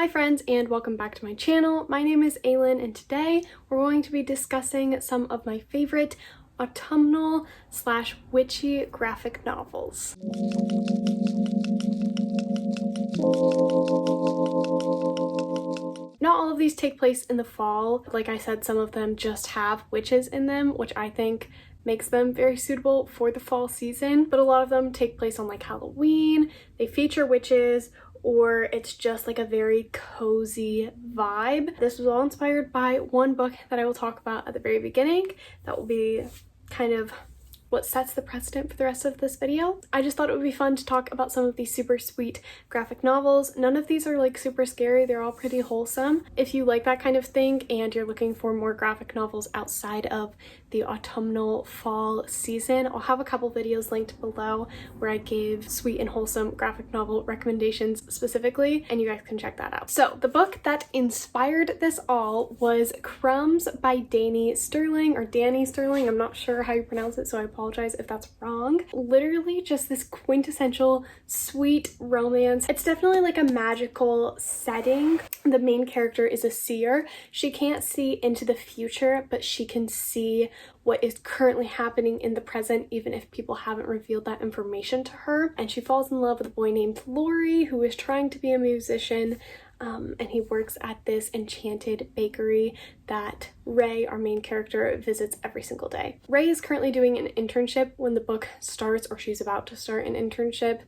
Hi friends, and welcome back to my channel. My name is Aylin, and today we're going to be discussing some of my favorite autumnal / witchy graphic novels. Not all of these take place in the fall. Like I said, some of them just have witches in them, which I think makes them very suitable for the fall season, but a lot of them take place on like Halloween. They feature witches, or it's just like a very cozy vibe. This was all inspired by one book that I will talk about at the very beginning. That will be kind of what sets the precedent for the rest of this video. I just thought it would be fun to talk about some of these super sweet graphic novels. None of these are like super scary, they're all pretty wholesome. If you like that kind of thing and you're looking for more graphic novels outside of the autumnal fall season, I'll have a couple videos linked below where I gave sweet and wholesome graphic novel recommendations specifically, and you guys can check that out. So the book that inspired this all was Crumbs by Danny Sterling, or Danny Sterling. I'm not sure how you pronounce it, so I apologize if that's wrong. Literally just this quintessential sweet romance. It's definitely like a magical setting. The main character is a seer. She can't see into the future, but she can see what is currently happening in the present, even if people haven't revealed that information to her. And she falls in love with a boy named Laurie, who is trying to be a musician, and he works at this enchanted bakery that Ray, our main character, visits every single day. Ray is currently doing an internship when the book starts, or she's about to start an internship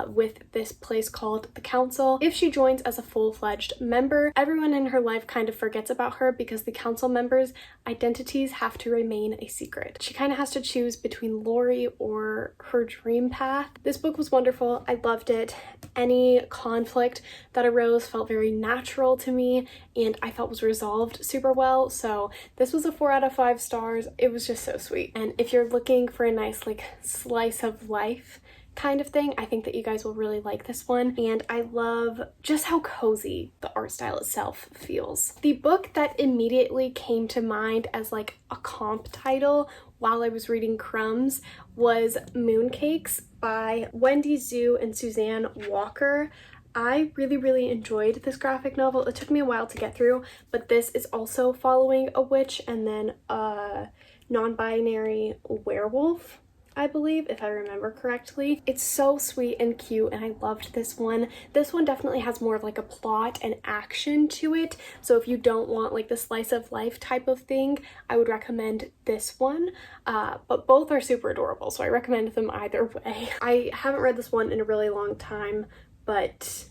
with this place called the Council. If she joins as a full-fledged member, everyone in her life kind of forgets about her because the council members' identities have to remain a secret. She kind of has to choose between Laurie or her dream path. This book was wonderful. I loved it. Any conflict that arose felt very natural to me, and I felt was resolved super well. So this was a 4 out of 5 stars. It was just so sweet. And if you're looking for a nice like slice of life kind of thing, I think that you guys will really like this one. And I love just how cozy the art style itself feels. The book that immediately came to mind as like a comp title while I was reading Crumbs was Mooncakes by Wendy Zhu and Suzanne Walker. I really enjoyed this graphic novel. It took me a while to get through, but this is also following a witch and then a non-binary werewolf, I believe, if I remember correctly. It's so sweet and cute, and I loved this one. This one definitely has more of like a plot and action to it, so if you don't want like the slice of life type of thing, I would recommend this one. But both are super adorable, so I recommend them either way. I haven't read this one in a really long time, but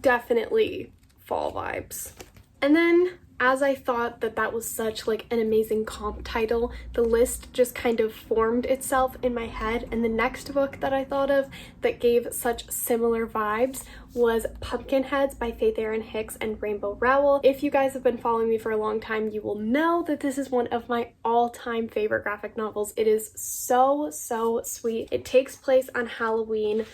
definitely fall vibes. And then, as I thought that that was such like an amazing comp title, the list just kind of formed itself in my head, and the next book that I thought of that gave such similar vibes was Pumpkinheads by Faith Erin Hicks and Rainbow Rowell. If you guys have been following me for a long time, you will know that this is one of my all-time favorite graphic novels. It is so sweet. It takes place on Halloween.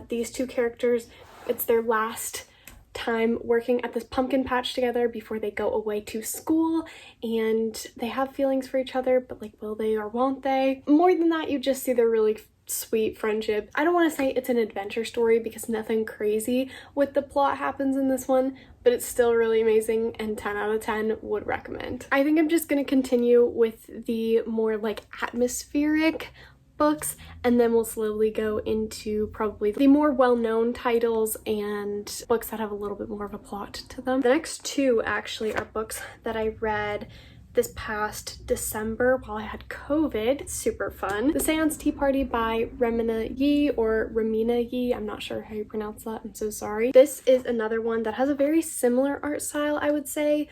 These two characters, it's their last time working at this pumpkin patch together before they go away to school, and they have feelings for each other, but like, will they or won't they? More than that, you just see their really sweet friendship. I don't want to say it's an adventure story because nothing crazy with the plot happens in this one, but it's still really amazing, and 10 out of 10 would recommend. I think I'm just going to continue with the more like atmospheric books, and then we'll slowly go into probably the more well-known titles and books that have a little bit more of a plot to them. The next two actually are books that I read this past December while I had COVID. Super fun. The Seance Tea Party by Remina Yi, or Ramina Yi. I'm not sure how you pronounce that. I'm so sorry. This is another one that has a very similar art style, I would say,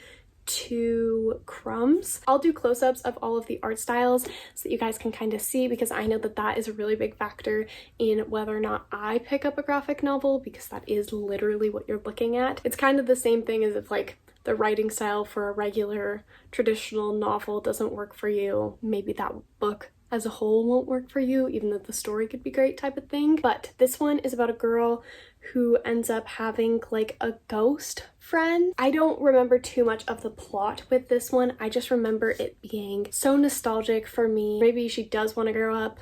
to Crumbs. I'll do close-ups of all of the art styles so that you guys can kind of see, because I know that that is a really big factor in whether or not I pick up a graphic novel, because that is literally what you're looking at. It's kind of the same thing as if like the writing style for a regular traditional novel doesn't work for you, maybe that book as a whole won't work for you, even though the story could be great type of thing. But this one is about a girl who ends up having like a ghost friend. I don't remember too much of the plot with this one. I just remember it being so nostalgic for me. Maybe she does want to grow up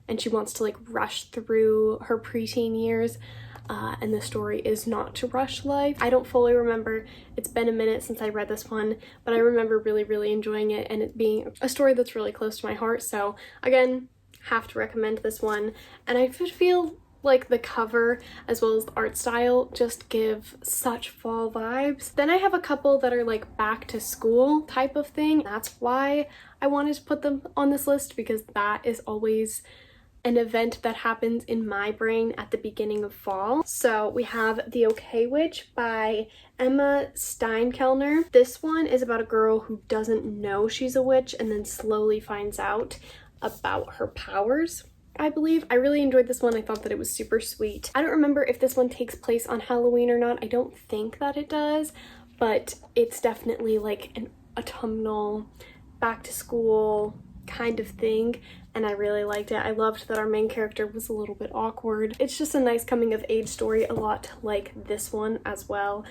and she wants to like rush through her preteen years. and the story is not to rush life. I don't fully remember. It's been a minute since I read this one, but I remember really enjoying it and it being a story that's really close to my heart. So again, have to recommend this one. And I feel like the cover as well as the art style just give such fall vibes. Then I have a couple that are like back to school type of thing. That's why I wanted to put them on this list, because that is always an event that happens in my brain at the beginning of fall. So we have The Okay Witch by Emma Steinkellner. This one is about a girl who doesn't know she's a witch and then slowly finds out about her powers, I believe. I really enjoyed this one. I thought that it was super sweet. I don't remember if this one takes place on Halloween or not. I don't think that it does, but it's definitely like an autumnal, back to school kind of thing, and I really liked it. I loved that our main character was a little bit awkward. It's just a nice coming of age story, a lot like this one as well.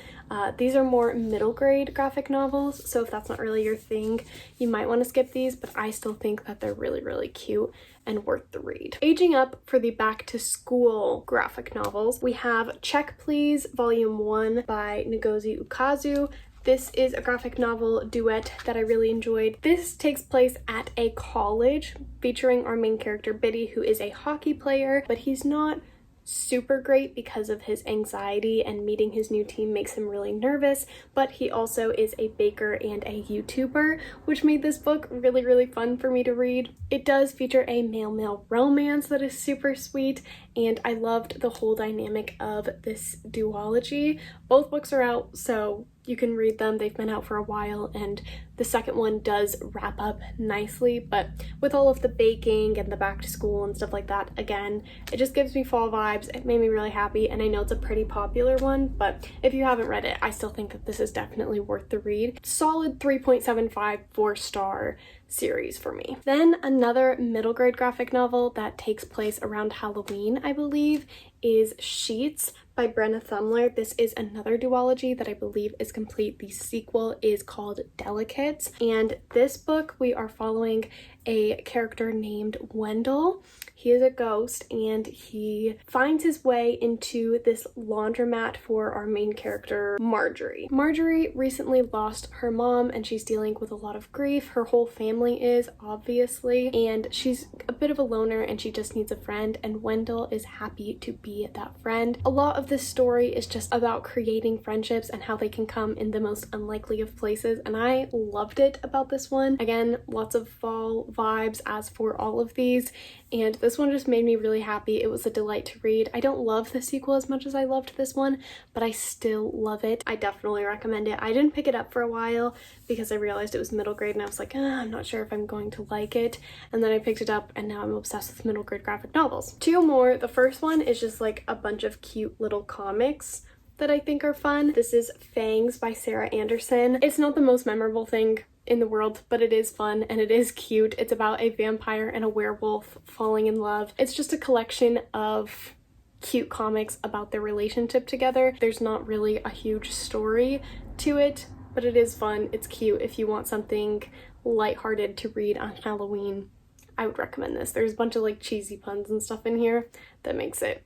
These are more middle grade graphic novels, so if that's not really your thing, you might want to skip these, but I still think that they're really cute and worth the read. Aging up for the back to school graphic novels, we have Check Please Volume 1 by Ngozi Ukazu. This is a graphic novel duet that I really enjoyed. This takes place at a college featuring our main character Biddy, who is a hockey player, but he's not super great because of his anxiety, and meeting his new team makes him really nervous, but he also is a baker and a YouTuber, which made this book really fun for me to read. It does feature a male-male romance that is super sweet, and I loved the whole dynamic of this duology. Both books are out, so you can read them. They've been out for a while, and the second one does wrap up nicely, but with all of the baking and the back to school and stuff like that, again, it just gives me fall vibes. It made me really happy, and I know it's a pretty popular one, but if you haven't read it, I still think that this is definitely worth the read. Solid 3.75 4-star series for me. Then another middle grade graphic novel that takes place around Halloween, I believe, is Sheets by Brenna Thumler. This is another duology that I believe is complete. The sequel is called Delicates, and this book we are following a character named Wendell. He is a ghost, and he finds his way into this laundromat for our main character, Marjorie. Marjorie recently lost her mom, and she's dealing with a lot of grief. Her whole family is, obviously, and she's a bit of a loner, and she just needs a friend, and Wendell is happy to be that friend. A lot of this story is just about creating friendships and how they can come in the most unlikely of places, and I loved it about this one. Again, lots of fall vibes as for all of these, and this one just made me really happy. It was a delight to read. I don't love the sequel as much as I loved this one, but I still love it. I definitely recommend it. I didn't pick it up for a while because I realized it was middle grade, and I was like, I'm not sure if I'm going to like it, and then I picked it up, and now I'm obsessed with middle grade graphic novels. Two more. The first one is just like a bunch of cute little comics that I think are fun. This is Fangs by Sarah Anderson. It's not the most memorable thing in the world, but it is fun and it is cute. It's about a vampire and a werewolf falling in love. It's just a collection of cute comics about their relationship together. There's not really a huge story to it, but it is fun. It's cute. If you want something lighthearted to read on Halloween, I would recommend this. There's a bunch of like cheesy puns and stuff in here that makes it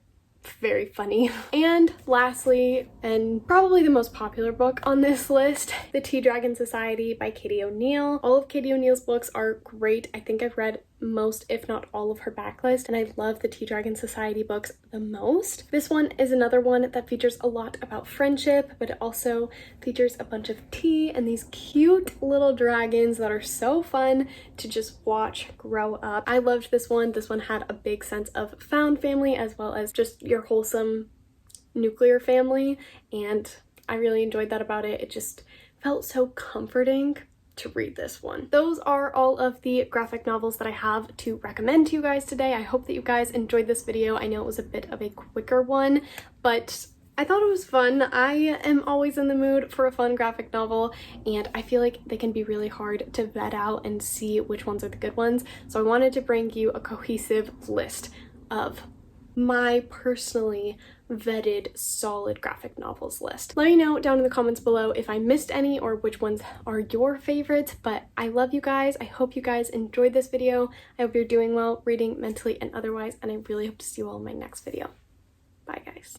very funny. And lastly, and probably the most popular book on this list, The Tea Dragon Society by Katie O'Neill. All of Katie O'Neill's books are great. I think I've read most, if not all, of her backlist, and I love the Tea Dragon Society books the most. This one is another one that features a lot about friendship, but it also features a bunch of tea and these cute little dragons that are so fun to just watch grow up. I loved this one. This one had a big sense of found family as well as just your wholesome nuclear family, and I really enjoyed that about it. It just felt so comforting to read this one. Those are all of the graphic novels that I have to recommend to you guys today. I hope that you guys enjoyed this video. I know it was a bit of a quicker one, but I thought it was fun. I am always in the mood for a fun graphic novel, and I feel like they can be really hard to vet out and see which ones are the good ones. So I wanted to bring you a cohesive list of my personally vetted solid graphic novels list. Let me know down in the comments below if I missed any or which ones are your favorites, but I love you guys. I hope you guys enjoyed this video. I hope you're doing well reading mentally and otherwise, and I really hope to see you all in my next video. Bye, guys.